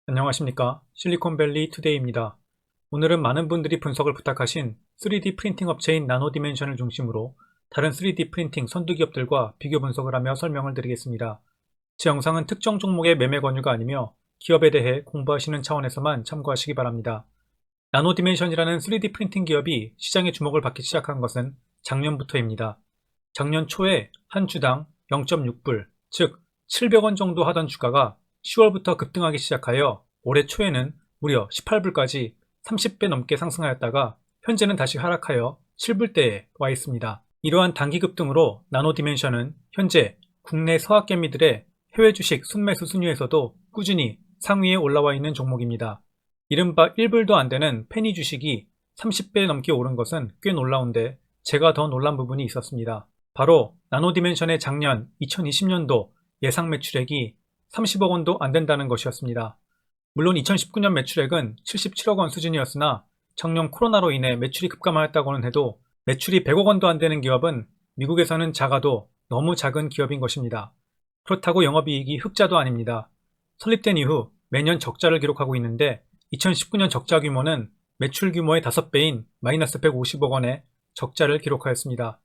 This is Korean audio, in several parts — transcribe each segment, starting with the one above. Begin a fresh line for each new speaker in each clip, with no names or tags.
안녕하십니까. 실리콘밸리 투데이입니다. 오늘은 많은 분들이 분석을 부탁하신 3D 프린팅 업체인 나노디멘션을 중심으로 다른 3D 프린팅 선두 기업들과 비교 분석을 하며 설명을 드리겠습니다. 제 영상은 특정 종목의 매매 권유가 아니며 기업에 대해 공부하시는 차원에서만 참고하시기 바랍니다. 나노디멘션이라는 3D 프린팅 기업이 시장의 주목을 받기 시작한 것은 작년부터입니다. 작년 초에 한 주당 0.6불, 즉 700원 정도 하던 주가가 10월부터 급등하기 시작하여 올해 초에는 무려 18불까지 30배 넘게 상승하였다가 현재는 다시 하락하여 7불대에 와 있습니다. 이러한 단기 급등으로 나노디멘션은 현재 국내 서학개미들의 해외 주식 순매수 순위에서도 꾸준히 상위에 올라와 있는 종목입니다. 이른바 1불도 안 되는 페니 주식이 30배 넘게 오른 것은 꽤 놀라운데 제가 더 놀란 부분이 있었습니다. 바로 나노디멘션의 작년 2020년도 예상 매출액이 30억 원도 안 된다는 것이었습니다. 물론 2019년 매출액은 77억 원 수준이었으나 작년 코로나로 인해 매출이 급감하였다고는 해도 매출이 100억 원도 안 되는 기업은 미국에서는 작아도 너무 작은 기업인 것입니다. 그렇다고 영업이익이 흑자도 아닙니다. 설립된 이후 매년 적자를 기록하고 있는데 2019년 적자 규모는 매출 규모의 5배인 마이너스 150억 원의 적자를 기록하였습니다.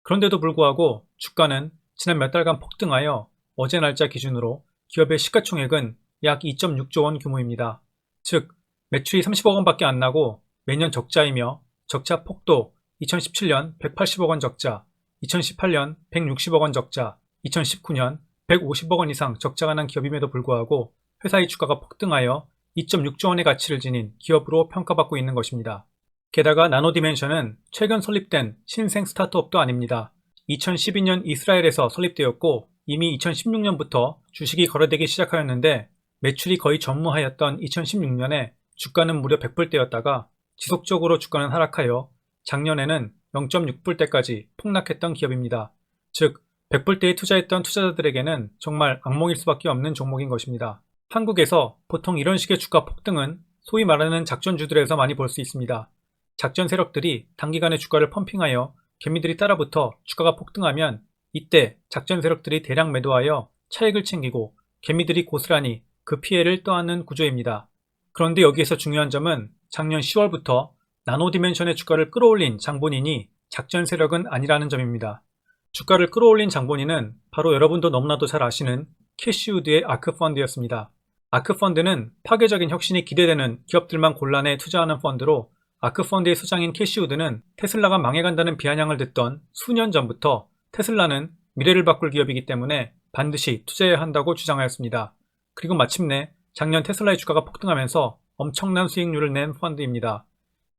그런데도 불구하고 주가는 지난 몇 달간 폭등하여 어제 날짜 기준으로 기업의 시가총액은 약 2.6조 원 규모입니다. 즉 매출이 30억 원밖에 안 나고 매년 적자이며 적자 폭도 2017년 180억 원 적자, 2018년 160억 원 적자, 2019년 150억 원 이상 적자가 난 기업임에도 불구하고 회사의 주가가 폭등하여 2.6조 원의 가치를 지닌 기업으로 평가받고 있는 것입니다. 게다가 나노디멘션은 최근 설립된 신생 스타트업도 아닙니다. 2012년 이스라엘에서 설립되었고 이미 2016년부터 주식이 거래되기 시작하였는데 매출이 거의 전무하였던 2016년에 주가는 무려 100불대였다가 지속적으로 주가는 하락하여 작년에는 0.6불대까지 폭락했던 기업입니다. 즉 100불대에 투자했던 투자자들에게는 정말 악몽일 수밖에 없는 종목인 것입니다. 한국에서 보통 이런 식의 주가 폭등은 소위 말하는 작전주들에서 많이 볼 수 있습니다. 작전 세력들이 단기간에 주가를 펌핑하여 개미들이 따라붙어 주가가 폭등하면 이때 작전 세력들이 대량 매도하여 차익을 챙기고 개미들이 고스란히 그 피해를 떠안는 구조입니다. 그런데 여기에서 중요한 점은 작년 10월부터 나노디멘션의 주가를 끌어올린 장본인이 작전 세력은 아니라는 점입니다. 주가를 끌어올린 장본인은 바로 여러분도 너무나도 잘 아시는 캐시우드의 아크펀드였습니다. 아크펀드는 파괴적인 혁신이 기대되는 기업들만 골라내 투자하는 펀드로 아크펀드의 소장인 캐시우드는 테슬라가 망해간다는 비아냥을 듣던 수년 전부터 테슬라는 미래를 바꿀 기업이기 때문에 반드시 투자해야 한다고 주장하였습니다. 그리고 마침내 작년 테슬라의 주가가 폭등하면서 엄청난 수익률을 낸 펀드입니다.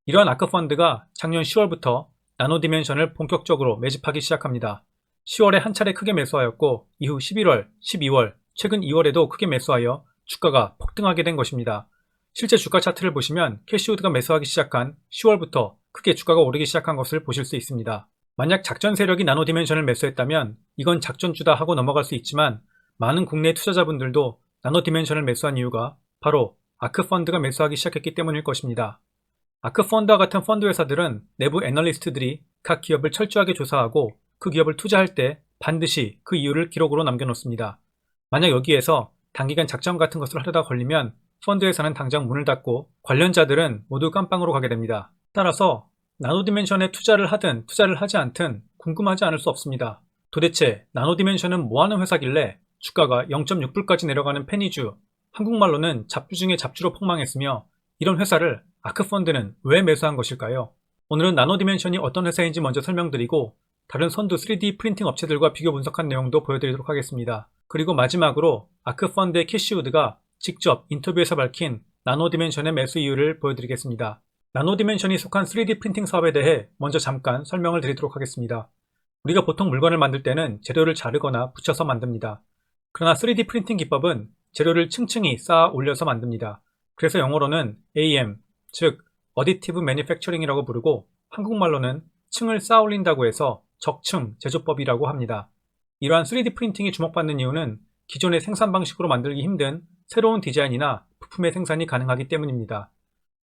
이러한 아크펀드가 작년 10월부터 나노디멘션을 본격적으로 매집하기 시작합니다. 10월에 한 차례 크게 매수하였고 이후 11월, 12월, 최근 2월에도 크게 매수하여 주가가 폭등하게 된 것입니다. 실제 주가 차트를 보시면 캐시우드가 매수하기 시작한 10월부터 크게 주가가 오르기 시작한 것을 보실 수 있습니다. 만약 작전 세력이 나노디멘션을 매수했다면 이건 작전주다 하고 넘어갈 수 있지만 많은 국내 투자자분들도 나노디멘션을 매수한 이유가 바로 아크펀드가 매수하기 시작했기 때문일 것입니다. 아크펀드와 같은 펀드 회사들은 내부 애널리스트들이 각 기업을 철저하게 조사하고 그 기업을 투자할 때 반드시 그 이유를 기록으로 남겨놓습니다. 만약 여기에서 단기간 작전 같은 것을 하려다 걸리면 펀드 회사는 당장 문을 닫고 관련자들은 모두 깜빵으로 가게 됩니다. 따라서 나노디멘션에 투자를 하든 투자를 하지 않든 궁금하지 않을 수 없습니다. 도대체 나노디멘션은 뭐하는 회사길래 주가가 0.6불까지 내려가는 페니주, 한국말로는 잡주 중에 잡주로 폭망했으며 이런 회사를 아크펀드는 왜 매수한 것일까요? 오늘은 나노디멘션이 어떤 회사인지 먼저 설명드리고 다른 선두 3D 프린팅 업체들과 비교 분석한 내용도 보여드리도록 하겠습니다. 그리고 마지막으로 아크펀드의 캐시우드가 직접 인터뷰에서 밝힌 나노디멘션의 매수 이유를 보여드리겠습니다. 나노디멘션이 속한 3D 프린팅 사업에 대해 먼저 잠깐 설명을 드리도록 하겠습니다. 우리가 보통 물건을 만들 때는 재료를 자르거나 붙여서 만듭니다. 그러나 3D 프린팅 기법은 재료를 층층이 쌓아 올려서 만듭니다. 그래서 영어로는 AM, 즉 어디티브 매니팩처링이라고 부르고 한국말로는 층을 쌓아 올린다고 해서 적층 제조법이라고 합니다. 이러한 3D 프린팅이 주목받는 이유는 기존의 생산 방식으로 만들기 힘든 새로운 디자인이나 부품의 생산이 가능하기 때문입니다.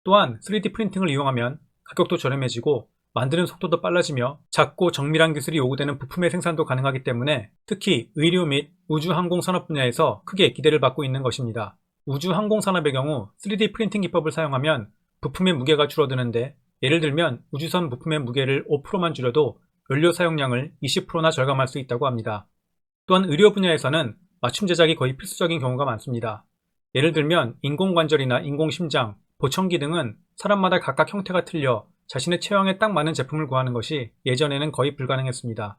또한 3D 프린팅을 이용하면 가격도 저렴해지고 만드는 속도도 빨라지며 작고 정밀한 기술이 요구되는 부품의 생산도 가능하기 때문에 특히 의료 및 우주항공 산업 분야에서 크게 기대를 받고 있는 것입니다. 우주 항공 산업의 경우 3D 프린팅 기법을 사용하면 부품의 무게가 줄어드는데, 예를 들면 우주선 부품의 무게를 5%만 줄여도 연료 사용량을 20%나 절감할 수 있다고 합니다. 또한 의료 분야에서는 맞춤 제작이 거의 필수적인 경우가 많습니다. 예를 들면 인공관절이나 인공심장, 보청기 등은 사람마다 각각 형태가 틀려 자신의 체형에 딱 맞는 제품을 구하는 것이 예전에는 거의 불가능했습니다.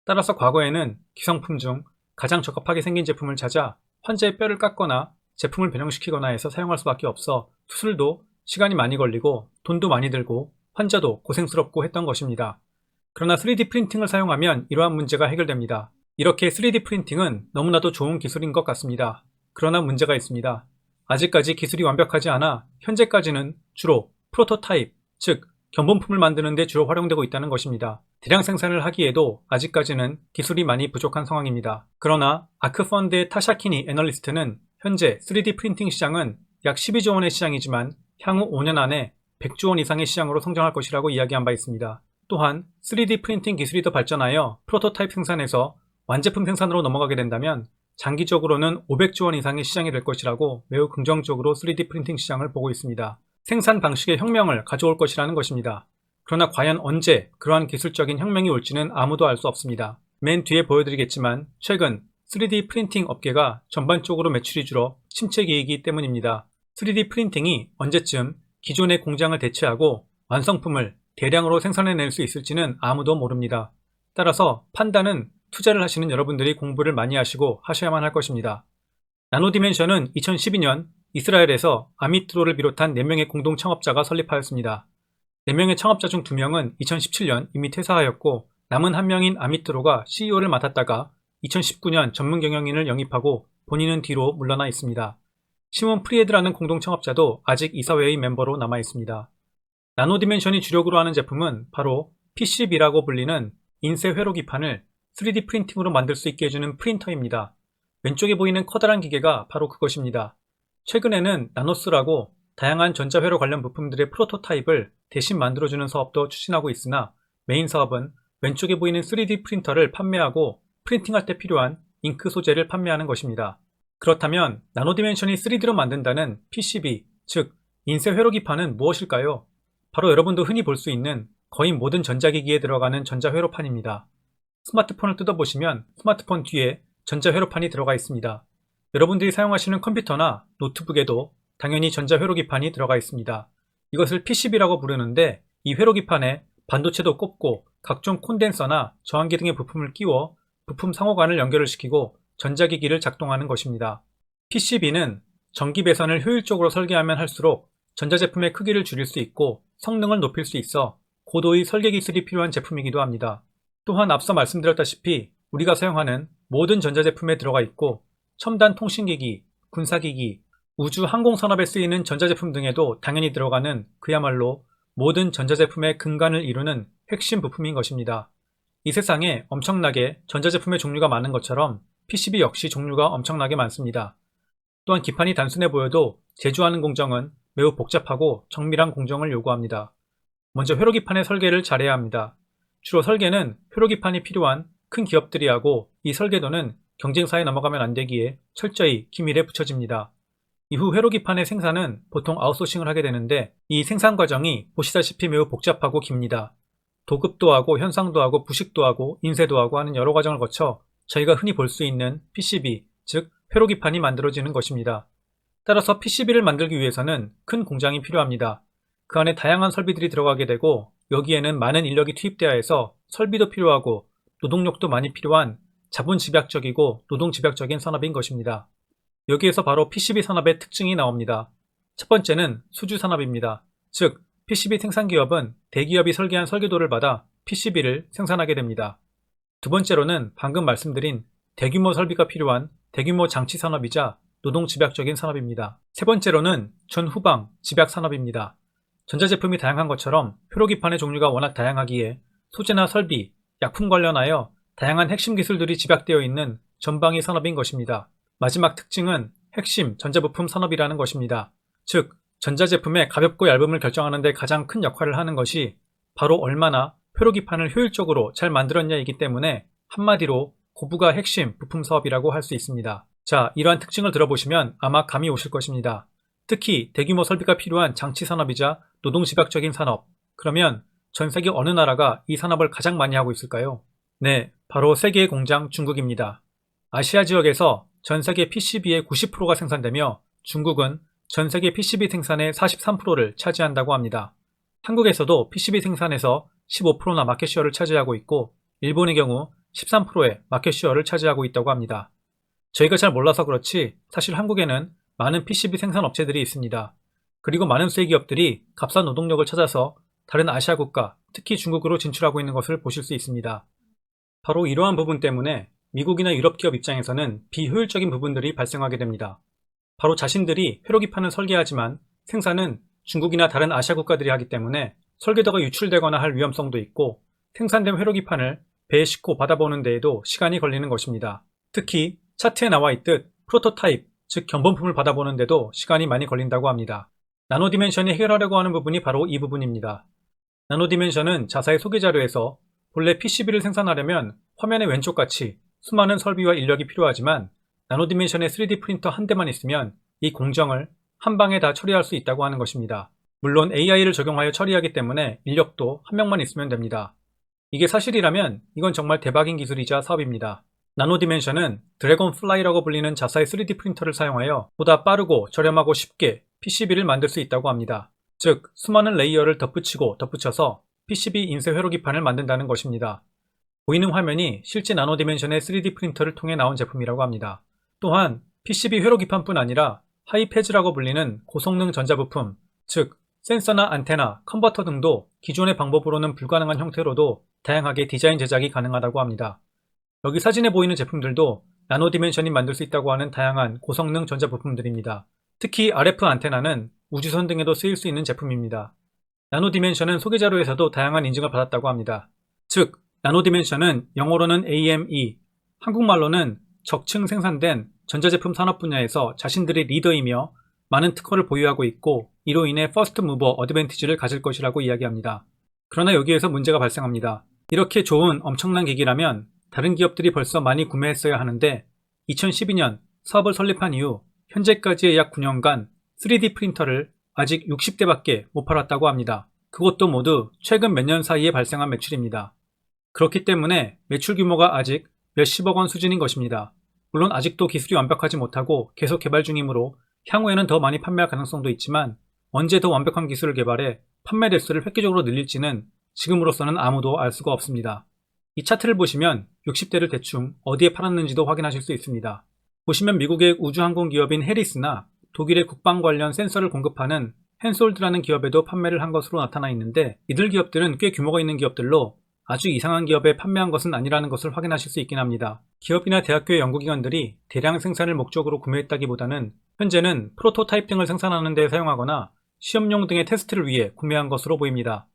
따라서 과거에는 기성품 중 가장 적합하게 생긴 제품을 찾아 환자의 뼈를 깎거나 제품을 변형시키거나 해서 사용할 수밖에 없어 수술도 시간이 많이 걸리고 돈도 많이 들고 환자도 고생스럽고 했던 것입니다. 그러나 3D 프린팅을 사용하면 이러한 문제가 해결됩니다. 이렇게 3D 프린팅은 너무나도 좋은 기술인 것 같습니다. 그러나 문제가 있습니다. 아직까지 기술이 완벽하지 않아 현재까지는 주로 프로토타입, 즉 견본품을 만드는 데 주로 활용되고 있다는 것입니다. 대량 생산을 하기에도 아직까지는 기술이 많이 부족한 상황입니다. 그러나 아크펀드의 타샤키니 애널리스트는 현재 3D 프린팅 시장은 약 12조 원의 시장이지만 향후 5년 안에 100조 원 이상의 시장으로 성장할 것이라고 이야기한 바 있습니다. 또한 3D 프린팅 기술이 더 발전하여 프로토타입 생산에서 완제품 생산으로 넘어가게 된다면 장기적으로는 500조 원 이상의 시장이 될 것이라고 매우 긍정적으로 3D 프린팅 시장을 보고 있습니다. 생산 방식의 혁명을 가져올 것이라는 것입니다. 그러나 과연 언제 그러한 기술적인 혁명이 올지는 아무도 알 수 없습니다. 맨 뒤에 보여드리겠지만 최근 3D 프린팅 업계가 전반적으로 매출이 줄어 침체기이기 때문입니다. 3D 프린팅이 언제쯤 기존의 공장을 대체하고 완성품을 대량으로 생산해낼 수 있을지는 아무도 모릅니다. 따라서 판단은 투자를 하시는 여러분들이 공부를 많이 하시고 하셔야만 할 것입니다. 나노디멘션은 2012년 이스라엘에서 아미트로를 비롯한 4명의 공동 창업자가 설립하였습니다. 4명의 창업자 중 2명은 2017년 이미 퇴사하였고, 남은 1명인 아미트로가 CEO를 맡았다가 2019년 전문 경영인을 영입하고 본인은 뒤로 물러나 있습니다. 시몬 프리에드라는 공동 창업자도 아직 이사회의 멤버로 남아 있습니다. 나노디멘션이 주력으로 하는 제품은 바로 PCB라고 불리는 인쇄 회로기판을 3D 프린팅으로 만들 수 있게 해주는 프린터입니다. 왼쪽에 보이는 커다란 기계가 바로 그것입니다. 최근에는 나노스라고 다양한 전자회로 관련 부품들의 프로토타입을 대신 만들어주는 사업도 추진하고 있으나, 메인 사업은 왼쪽에 보이는 3D 프린터를 판매하고 프린팅할 때 필요한 잉크 소재를 판매하는 것입니다. 그렇다면 나노디멘션이 3D로 만든다는 PCB, 즉 인쇄 회로기판은 무엇일까요? 바로 여러분도 흔히 볼 수 있는 거의 모든 전자기기에 들어가는 전자회로판입니다. 스마트폰을 뜯어보시면 스마트폰 뒤에 전자회로판이 들어가 있습니다. 여러분들이 사용하시는 컴퓨터나 노트북에도 당연히 전자회로기판이 들어가 있습니다. 이것을 PCB라고 부르는데, 이 회로기판에 반도체도 꼽고 각종 콘덴서나 저항기 등의 부품을 끼워 부품 상호간을 연결을 시키고 전자기기를 작동하는 것입니다. PCB는 전기 배선을 효율적으로 설계하면 할수록 전자제품의 크기를 줄일 수 있고 성능을 높일 수 있어 고도의 설계 기술이 필요한 제품이기도 합니다. 또한 앞서 말씀드렸다시피 우리가 사용하는 모든 전자제품에 들어가 있고, 첨단 통신기기, 군사기기, 우주 항공산업에 쓰이는 전자제품 등에도 당연히 들어가는 그야말로 모든 전자제품의 근간을 이루는 핵심 부품인 것입니다. 이 세상에 엄청나게 전자제품의 종류가 많은 것처럼 PCB 역시 종류가 엄청나게 많습니다. 또한 기판이 단순해 보여도 제조하는 공정은 매우 복잡하고 정밀한 공정을 요구합니다. 먼저 회로기판의 설계를 잘해야 합니다. 주로 설계는 회로기판이 필요한 큰 기업들이 하고, 이 설계도는 경쟁사에 넘어가면 안 되기에 철저히 기밀에 붙여집니다. 이후 회로기판의 생산은 보통 아웃소싱을 하게 되는데, 이 생산 과정이 보시다시피 매우 복잡하고 깁니다. 도급도 하고 현상도 하고 부식도 하고 인쇄도 하고 하는 여러 과정을 거쳐 저희가 흔히 볼 수 있는 PCB, 즉 회로기판이 만들어지는 것입니다. 따라서 PCB를 만들기 위해서는 큰 공장이 필요합니다. 그 안에 다양한 설비들이 들어가게 되고, 여기에는 많은 인력이 투입되어야 해서 설비도 필요하고 노동력도 많이 필요한 자본 집약적이고 노동 집약적인 산업인 것입니다. 여기에서 바로 PCB 산업의 특징이 나옵니다. 첫 번째는 수주 산업입니다. 즉 PCB 생산 기업은 대기업이 설계한 설계도를 받아 PCB를 생산하게 됩니다. 두 번째로는 방금 말씀드린 대규모 설비가 필요한 대규모 장치 산업이자 노동 집약적인 산업입니다. 세 번째로는 전후방 집약 산업입니다. 전자제품이 다양한 것처럼 회로기판의 종류가 워낙 다양하기에 소재나 설비, 약품 관련하여 다양한 핵심 기술들이 집약되어 있는 전방위 산업인 것입니다. 마지막 특징은 핵심 전자부품 산업이라는 것입니다. 즉, 전자제품의 가볍고 얇음을 결정하는 데 가장 큰 역할을 하는 것이 바로 얼마나 회로기판을 효율적으로 잘 만들었냐이기 때문에 한마디로 고부가 핵심 부품 사업이라고 할 수 있습니다. 자, 이러한 특징을 들어보시면 아마 감이 오실 것입니다. 특히 대규모 설비가 필요한 장치 산업이자 노동집약적인 산업. 그러면 전 세계 어느 나라가 이 산업을 가장 많이 하고 있을까요? 네, 바로 세계의 공장 중국입니다. 아시아 지역에서 전 세계 PCB의 90%가 생산되며 중국은 전 세계 PCB 생산의 43%를 차지한다고 합니다. 한국에서도 PCB 생산에서 15%나 마켓시어를 차지하고 있고 일본의 경우 13%의 마켓시어를 차지하고 있다고 합니다. 저희가 잘 몰라서 그렇지 사실 한국에는 많은 PCB 생산 업체들이 있습니다. 그리고 많은 수의 기업들이 값싼 노동력을 찾아서 다른 아시아 국가, 특히 중국으로 진출하고 있는 것을 보실 수 있습니다. 바로 이러한 부분 때문에 미국이나 유럽 기업 입장에서는 비효율적인 부분들이 발생하게 됩니다. 바로 자신들이 회로기판을 설계하지만 생산은 중국이나 다른 아시아 국가들이 하기 때문에 설계도가 유출되거나 할 위험성도 있고 생산된 회로기판을 배에 싣고 받아보는 데에도 시간이 걸리는 것입니다. 특히 차트에 나와 있듯 프로토타입, 즉 견본품을 받아보는데도 시간이 많이 걸린다고 합니다. 나노디멘션이 해결하려고 하는 부분이 바로 이 부분입니다. 나노디멘션은 자사의 소개자료에서 본래 PCB를 생산하려면 화면의 왼쪽같이 수많은 설비와 인력이 필요하지만 나노디멘션의 3D 프린터 한 대만 있으면 이 공정을 한 방에 다 처리할 수 있다고 하는 것입니다. 물론 AI를 적용하여 처리하기 때문에 인력도 한 명만 있으면 됩니다. 이게 사실이라면 이건 정말 대박인 기술이자 사업입니다. 나노디멘션은 드래곤플라이라고 불리는 자사의 3D 프린터를 사용하여 보다 빠르고 저렴하고 쉽게 PCB를 만들 수 있다고 합니다. 즉, 수많은 레이어를 덧붙이고 덧붙여서 PCB 인쇄 회로기판을 만든다는 것입니다. 보이는 화면이 실제 나노디멘션의 3D 프린터를 통해 나온 제품이라고 합니다. 또한 PCB 회로기판뿐 아니라 하이패즈라고 불리는 고성능 전자부품, 즉 센서나 안테나, 컨버터 등도 기존의 방법으로는 불가능한 형태로도 다양하게 디자인 제작이 가능하다고 합니다. 여기 사진에 보이는 제품들도 나노디멘션이 만들 수 있다고 하는 다양한 고성능 전자부품들입니다. 특히 RF 안테나는 우주선 등에도 쓰일 수 있는 제품입니다. 나노디멘션은 소개자료에서도 다양한 인증을 받았다고 합니다. 즉, 나노디멘션은 영어로는 AME, 한국말로는 적층 생산된 전자제품 산업 분야에서 자신들이 리더이며 많은 특허를 보유하고 있고 이로 인해 퍼스트 무버 어드밴티지를 가질 것이라고 이야기합니다. 그러나 여기에서 문제가 발생합니다. 이렇게 좋은 엄청난 기기라면 다른 기업들이 벌써 많이 구매했어야 하는데 2012년 사업을 설립한 이후 현재까지의 약 9년간 3D 프린터를 아직 60대밖에 못 팔았다고 합니다. 그것도 모두 최근 몇 년 사이에 발생한 매출입니다. 그렇기 때문에 매출 규모가 아직 몇십억 원 수준인 것입니다. 물론 아직도 기술이 완벽하지 못하고 계속 개발 중이므로 향후에는 더 많이 판매할 가능성도 있지만 언제 더 완벽한 기술을 개발해 판매 대수를 획기적으로 늘릴지는 지금으로서는 아무도 알 수가 없습니다. 이 차트를 보시면 60대를 대충 어디에 팔았는지도 확인하실 수 있습니다. 보시면 미국의 우주항공 기업인 해리스나 독일의 국방 관련 센서를 공급하는 헨솔드라는 기업에도 판매를 한 것으로 나타나 있는데 이들 기업들은 꽤 규모가 있는 기업들로 아주 이상한 기업에 판매한 것은 아니라는 것을 확인하실 수 있긴 합니다. 기업이나 대학교의 연구기관들이 대량 생산을 목적으로 구매했다기보다는 현재는 프로토타입 등을 생산하는 데 사용하거나 시험용 등의 테스트를 위해 구매한 것으로 보입니다.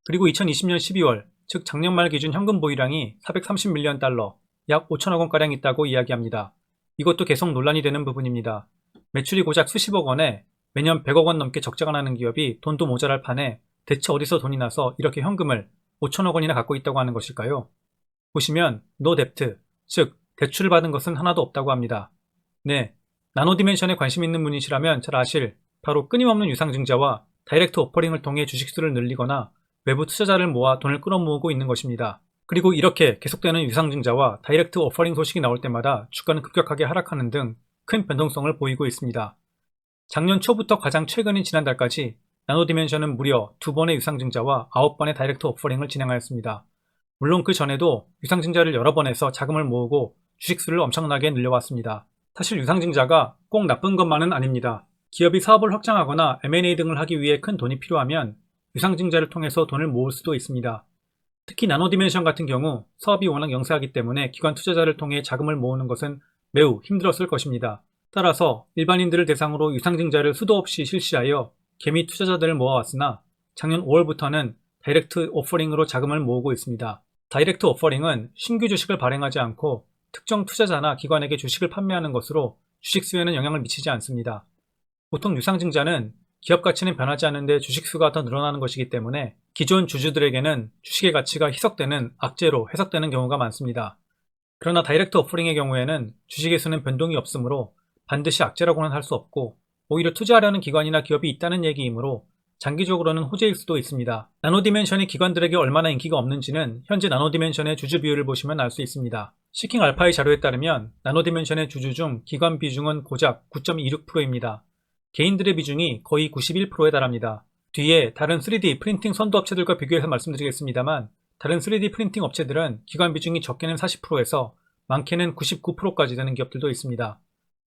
그리고 2020년 12월, 즉 작년 말 기준 현금 보유량이 430밀리언 달러, 약 5천억 원가량 있다고 이야기합니다. 이것도 계속 논란이 되는 부분입니다. 매출이 고작 수십억 원에 매년 100억 원 넘게 적자가 나는 기업이 돈도 모자랄 판에 대체 어디서 돈이 나서 이렇게 현금을 5천억 원이나 갖고 있다고 하는 것일까요? 보시면 no debt, 즉 대출을 받은 것은 하나도 없다고 합니다. 네, 나노디멘션에 관심 있는 분이시라면 잘 아실 바로 끊임없는 유상증자와 다이렉트 오퍼링을 통해 주식수를 늘리거나 외부 투자자를 모아 돈을 끌어모으고 있는 것입니다. 그리고 이렇게 계속되는 유상증자와 다이렉트 오퍼링 소식이 나올 때마다 주가는 급격하게 하락하는 등 큰 변동성을 보이고 있습니다. 작년 초부터 가장 최근인 지난달까지 나노디멘션은 무려 2번의 유상증자와 9번의 다이렉트 오퍼링을 진행하였습니다. 물론 그 전에도 유상증자를 여러 번 해서 자금을 모으고 주식수를 엄청나게 늘려왔습니다. 사실 유상증자가 꼭 나쁜 것만은 아닙니다. 기업이 사업을 확장하거나 M&A 등을 하기 위해 큰 돈이 필요하면 유상증자를 통해서 돈을 모을 수도 있습니다. 특히 나노디멘션 같은 경우 사업이 워낙 영세하기 때문에 기관 투자자를 통해 자금을 모으는 것은 매우 힘들었을 것입니다. 따라서 일반인들을 대상으로 유상증자를 수도 없이 실시하여 개미 투자자들을 모아왔으나 작년 5월부터는 다이렉트 오퍼링으로 자금을 모으고 있습니다. 다이렉트 오퍼링은 신규 주식을 발행하지 않고 특정 투자자나 기관에게 주식을 판매하는 것으로 주식수에는 영향을 미치지 않습니다. 보통 유상증자는 기업 가치는 변하지 않는데 주식수가 더 늘어나는 것이기 때문에 기존 주주들에게는 주식의 가치가 희석되는 악재로 해석되는 경우가 많습니다. 그러나 다이렉트 오퍼링의 경우에는 주식의 수는 변동이 없으므로 반드시 악재라고는 할 수 없고 오히려 투자하려는 기관이나 기업이 있다는 얘기이므로 장기적으로는 호재일 수도 있습니다. 나노디멘션이 기관들에게 얼마나 인기가 없는지는 현재 나노디멘션의 주주 비율을 보시면 알 수 있습니다. 시킹 알파의 자료에 따르면 나노디멘션의 주주 중 기관 비중은 고작 9.26%입니다. 개인들의 비중이 거의 91%에 달합니다. 뒤에 다른 3D 프린팅 선도 업체들과 비교해서 말씀드리겠습니다만 다른 3D 프린팅 업체들은 기관 비중이 적게는 40%에서 많게는 99%까지 되는 기업들도 있습니다.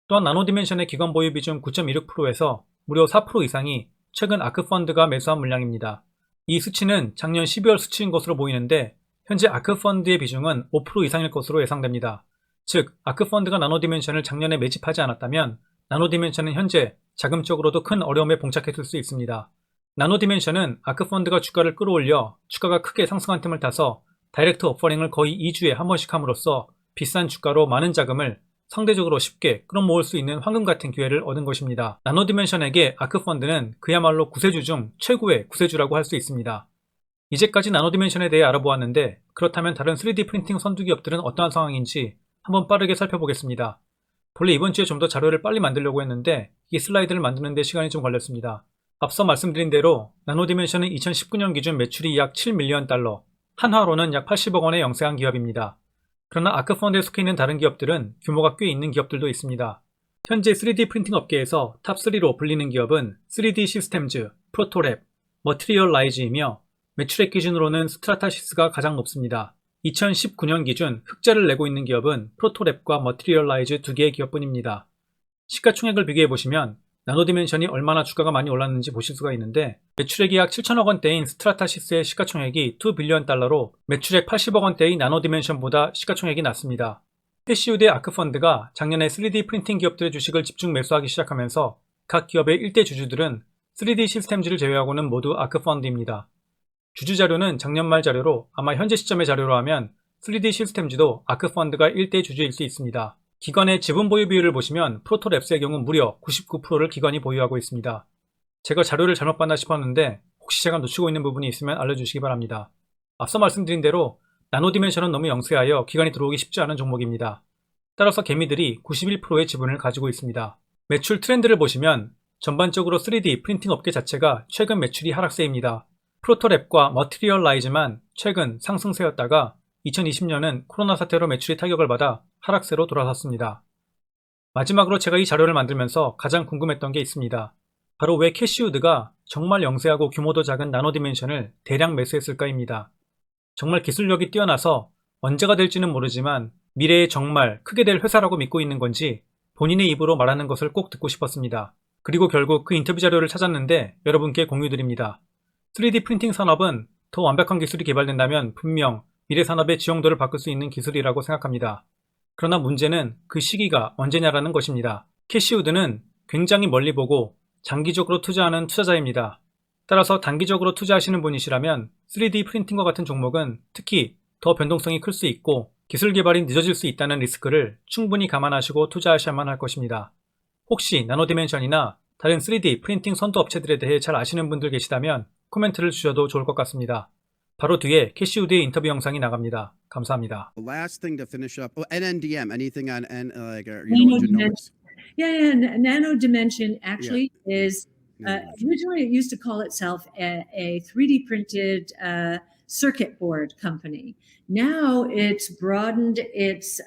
또한 나노디멘션의 기관 보유 비중 9.26%에서 무려 4% 이상이 최근 아크펀드가 매수한 물량입니다. 이 수치는 작년 12월 수치인 것으로 보이는데 현재 아크펀드의 비중은 5% 이상일 것으로 예상됩니다. 즉 아크펀드가 나노디멘션을 작년에 매집하지 않았다면 나노디멘션은 현재 자금적으로도 큰 어려움에 봉착했을 수 있습니다. 나노디멘션은 아크펀드가 주가를 끌어올려 주가가 크게 상승한 틈을 타서 다이렉트 오퍼링을 거의 2주에 한 번씩 함으로써 비싼 주가로 많은 자금을 상대적으로 쉽게 끌어모을 수 있는 황금 같은 기회를 얻은 것입니다. 나노디멘션에게 아크펀드는 그야말로 구세주 중 최고의 구세주라고 할 수 있습니다. 이제까지 나노디멘션에 대해 알아보았는데 그렇다면 다른 3D 프린팅 선두 기업들은 어떠한 상황인지 한번 빠르게 살펴보겠습니다. 본래 이번 주에 좀 더 자료를 빨리 만들려고 했는데 이 슬라이드를 만드는 데 시간이 좀 걸렸습니다. 앞서 말씀드린 대로 나노디멘션은 2019년 기준 매출이 약 7밀리언 달러, 한화로는 약 80억 원에 영세한 기업입니다. 그러나 아크펀드에 속해 있는 다른 기업들은 규모가 꽤 있는 기업들도 있습니다. 현재 3D 프린팅 업계에서 탑3로 불리는 기업은 3D 시스템즈, 프로토랩, 머티리얼라이즈이며 매출액 기준으로는 스트라타시스가 가장 높습니다. 2019년 기준 흑자를 내고 있는 기업은 프로토랩과 머티리얼라이즈 두 개의 기업뿐입니다. 시가총액을 비교해보시면 나노디멘션이 얼마나 주가가 많이 올랐는지 보실 수가 있는데 매출액이 약 7천억 원대인 스트라타시스의 시가총액이 2빌리언 달러로 매출액 80억 원대의 나노디멘션보다 시가총액이 낮습니다. 캐시우드의 아크펀드가 작년에 3D 프린팅 기업들의 주식을 집중 매수하기 시작하면서 각 기업의 1대 주주들은 3D 시스템즈를 제외하고는 모두 아크펀드입니다. 주주 자료는 작년 말 자료로 아마 현재 시점의 자료로 하면 3D 시스템즈도 아크펀드가 1대 주주일 수 있습니다. 기관의 지분 보유 비율을 보시면 프로토랩스의 경우 무려 99%를 기관이 보유하고 있습니다. 제가 자료를 잘못 봤나 싶었는데 혹시 제가 놓치고 있는 부분이 있으면 알려주시기 바랍니다. 앞서 말씀드린 대로 나노디멘션은 너무 영세하여 기관이 들어오기 쉽지 않은 종목입니다. 따라서 개미들이 91%의 지분을 가지고 있습니다. 매출 트렌드를 보시면 전반적으로 3D 프린팅 업계 자체가 최근 매출이 하락세입니다. 프로토랩과 머티리얼라이즈만 최근 상승세였다가 2020년은 코로나 사태로 매출이 타격을 받아 하락세로 돌아섰습니다. 마지막으로 제가 이 자료를 만들면서 가장 궁금했던 게 있습니다. 바로 왜 캐시우드가 정말 영세하고 규모도 작은 나노디멘션을 대량 매수했을까입니다. 정말 기술력이 뛰어나서 언제가 될지는 모르지만 미래에 정말 크게 될 회사라고 믿고 있는 건지 본인의 입으로 말하는 것을 꼭 듣고 싶었습니다. 그리고 결국 그 인터뷰 자료를 찾았는데 여러분께 공유드립니다. 3D 프린팅 산업은 더 완벽한 기술이 개발된다면 분명 미래 산업의 지형도를 바꿀 수 있는 기술이라고 생각합니다. 그러나 문제는 그 시기가 언제냐라는 것입니다. 캐시우드는 굉장히 멀리 보고 장기적으로 투자하는 투자자입니다. 따라서 단기적으로 투자하시는 분이시라면 3D 프린팅과 같은 종목은 특히 더 변동성이 클 수 있고 기술 개발이 늦어질 수 있다는 리스크를 충분히 감안하시고 투자하셔야만 할 것입니다. 혹시 나노디멘션이나 다른 3D 프린팅 선도 업체들에 대해 잘 아시는 분들 계시다면 코멘트를 주셔도 좋을 것 같습니다. 바로 뒤에 캐시우드의 인터뷰 영상이 나갑니다. 감사합니다.
Last thing to finish up. Oh, NNDM. Anything on
Nano
genomics?
Nano Dimension actually is
Nano-dimension.
originally it used to call itself a 3D printed circuit board company. Now it's broadened its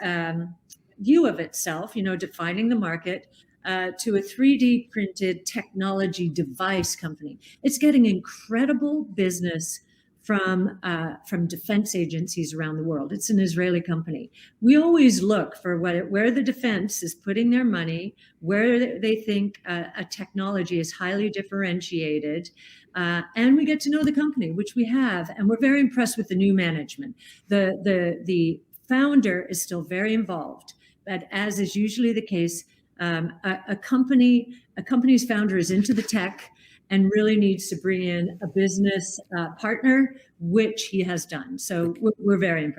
view of itself, defining the market to a 3D printed technology device company. It's getting incredible business from defense agencies around the world. It's an Israeli company. We always look for where the defense is putting their money, where they think a technology is highly differentiated, and we get to know the company, which we have, and we're very impressed with the new management. The founder is still very involved, but as is usually the case, a company's founder is into the tech and really needs to bring in a business partner, which he has done. So we're very impressed.